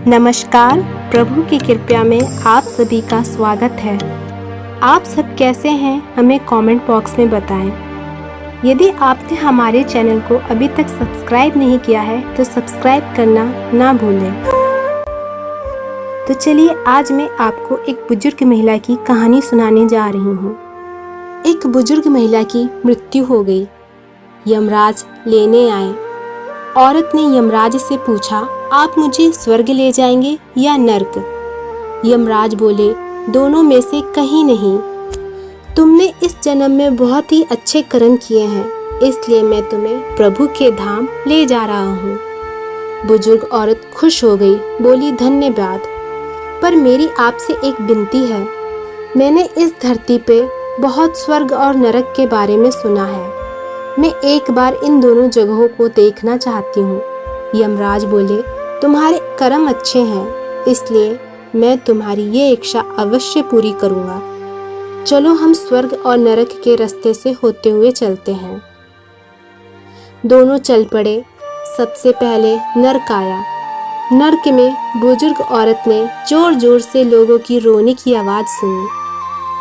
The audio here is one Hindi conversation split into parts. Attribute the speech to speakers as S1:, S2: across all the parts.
S1: नमस्कार। प्रभु की कृपा में आप सभी का स्वागत है। आप सब कैसे हैं हमें कमेंट बॉक्स में बताएं। यदि आपने हमारे चैनल को अभी तक सब्सक्राइब नहीं किया है तो सब्सक्राइब करना ना भूलें। तो चलिए आज मैं आपको एक बुजुर्ग महिला की कहानी सुनाने जा रही हूँ। एक बुजुर्ग महिला की मृत्यु हो गई। यमराज लेने आए। औरत ने यमराज से पूछा, आप मुझे स्वर्ग ले जाएंगे या नर्क? यमराज बोले, दोनों में से कहीं नहीं। तुमने इस जन्म में बहुत ही अच्छे कर्म किए हैं, इसलिए मैं तुम्हें प्रभु के धाम ले जा रहा हूँ। बुजुर्ग औरत खुश हो गई, बोली, धन्यवाद, पर मेरी आपसे एक विनती है। मैंने इस धरती पे बहुत स्वर्ग और नरक के बारे में सुना है। मैं एक बार इन दोनों जगहों को देखना चाहती हूँ। यमराज बोले, तुम्हारे कर्म अच्छे हैं, इसलिए मैं तुम्हारी ये इच्छा अवश्य पूरी करूँगा। चलो हम स्वर्ग और नरक के रास्ते से होते हुए चलते हैं। दोनों चल पड़े। सबसे पहले नरक आया। नरक में बुजुर्ग औरत ने जोर जोर से लोगों की रोने की आवाज़ सुनी।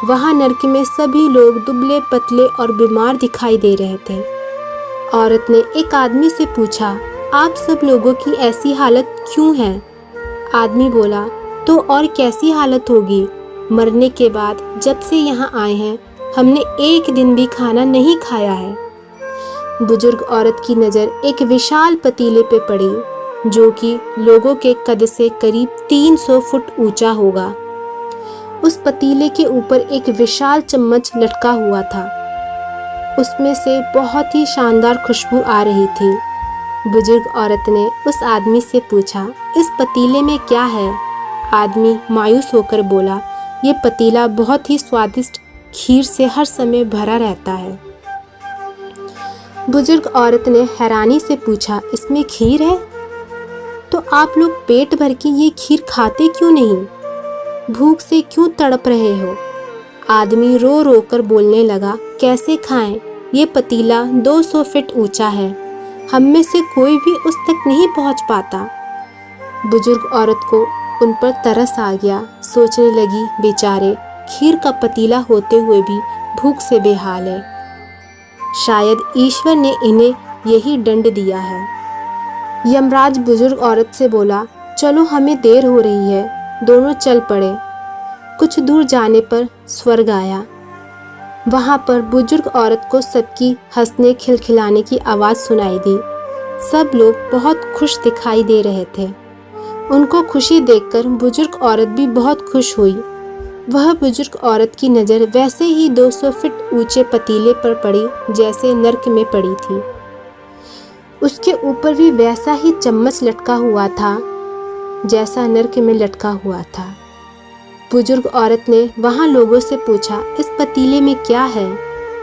S1: वहाँ नरक में सभी लोग दुबले पतले और बीमार दिखाई दे रहे थे। औरत ने एक आदमी से पूछा, आप सब लोगों की ऐसी हालत क्यों है? आदमी बोला, तो और कैसी हालत होगी? मरने के बाद जब से यहाँ आए हैं हमने एक दिन भी खाना नहीं खाया है। बुजुर्ग औरत की नज़र एक विशाल पतीले पे पड़ी, जो कि लोगों के कद से करीब 300 फुट ऊंचा होगा। उस पतीले के ऊपर एक विशाल चम्मच लटका हुआ था। उसमें से बहुत ही शानदार खुशबू आ रही थी। बुजुर्ग औरत ने उस आदमी से पूछा, इस पतीले में क्या है? आदमी मायूस होकर बोला, ये पतीला बहुत ही स्वादिष्ट खीर से हर समय भरा रहता है। बुजुर्ग औरत ने हैरानी से पूछा, इसमें खीर है? तो आप लोग पेट भर के ये खीर खाते क्यों नहीं? भूख से क्यों तड़प रहे हो? आदमी रो रो कर बोलने लगा, कैसे खाएं? ये पतीला 200 फीट ऊंचा है, हम में से कोई भी उस तक नहीं पहुंच पाता। बुजुर्ग औरत को उन पर तरस आ गया। सोचने लगी, बेचारे खीर का पतीला होते हुए भी भूख से बेहाल है। शायद ईश्वर ने इन्हें यही दंड दिया है। यमराज बुजुर्ग औरत से बोला, चलो हमें देर हो रही है। दोनों चल पड़े। कुछ दूर जाने पर स्वर्ग आया। वहाँ पर बुजुर्ग औरत को सबकी हंसने खिलखिलाने की आवाज़ सुनाई दी। सब लोग बहुत खुश दिखाई दे रहे थे। उनको खुशी देखकर बुजुर्ग औरत भी बहुत खुश हुई। वह बुजुर्ग औरत की नज़र वैसे ही 200 फीट ऊंचे पतीले पर पड़ी जैसे नरक में पड़ी थी। उसके ऊपर भी वैसा ही चम्मच लटका हुआ था जैसा नरक में लटका हुआ था। बुजुर्ग औरत ने वहाँ लोगों से पूछा, इस पतीले में क्या है?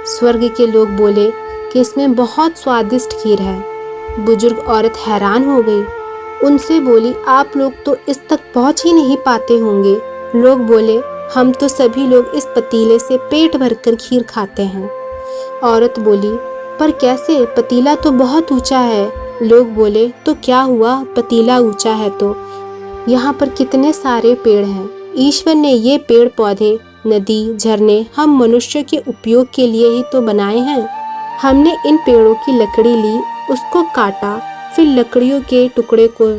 S1: स्वर्ग के लोग बोले कि इसमें बहुत स्वादिष्ट खीर है। बुजुर्ग औरत हैरान हो गई। उनसे बोली, आप लोग तो इस तक पहुँच ही नहीं पाते होंगे। लोग बोले, हम तो सभी लोग इस पतीले से पेट भरकर खीर खाते हैं। औरत बोली, पर कैसे? पतीला तो बहुत ऊंचा है। लोग बोले, तो क्या हुआ, पतीला ऊंचा है तो यहाँ पर कितने सारे पेड़ हैं। ईश्वर ने ये पेड़ पौधे, नदी, झरने हम मनुष्य के उपयोग के लिए ही तो बनाए हैं। हमने इन पेड़ों की लकड़ी ली, उसको काटा, फिर लकड़ियों के टुकड़े को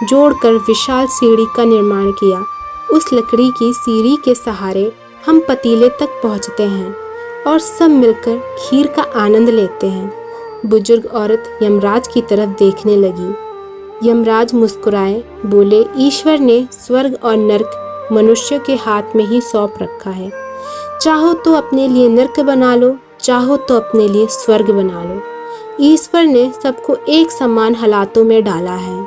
S1: जोड़कर विशाल सीढ़ी का निर्माण किया। उस लकड़ी की सीढ़ी के सहारे हम पतीले तक पहुँचते हैं और सब मिलकर खीर का आनंद लेते हैं। बुजुर्ग औरत यमराज की तरफ देखने लगी। यमराज मुस्कुराए, बोले, ईश्वर ने स्वर्ग और नरक मनुष्य के हाथ में ही सौंप रखा है। चाहो तो अपने लिए नरक बना लो, चाहो तो अपने लिए स्वर्ग बना लो। ईश्वर ने सबको एक समान हालातों में डाला है।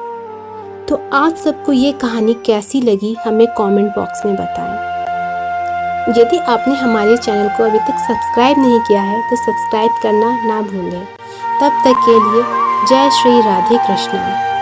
S1: तो आज सबको ये कहानी कैसी लगी हमें कमेंट बॉक्स में बताएं। यदि आपने हमारे चैनल को अभी तक सब्सक्राइब नहीं किया है तो सब्सक्राइब करना ना भूलें। तब तक के लिए जय श्री राधे कृष्णा।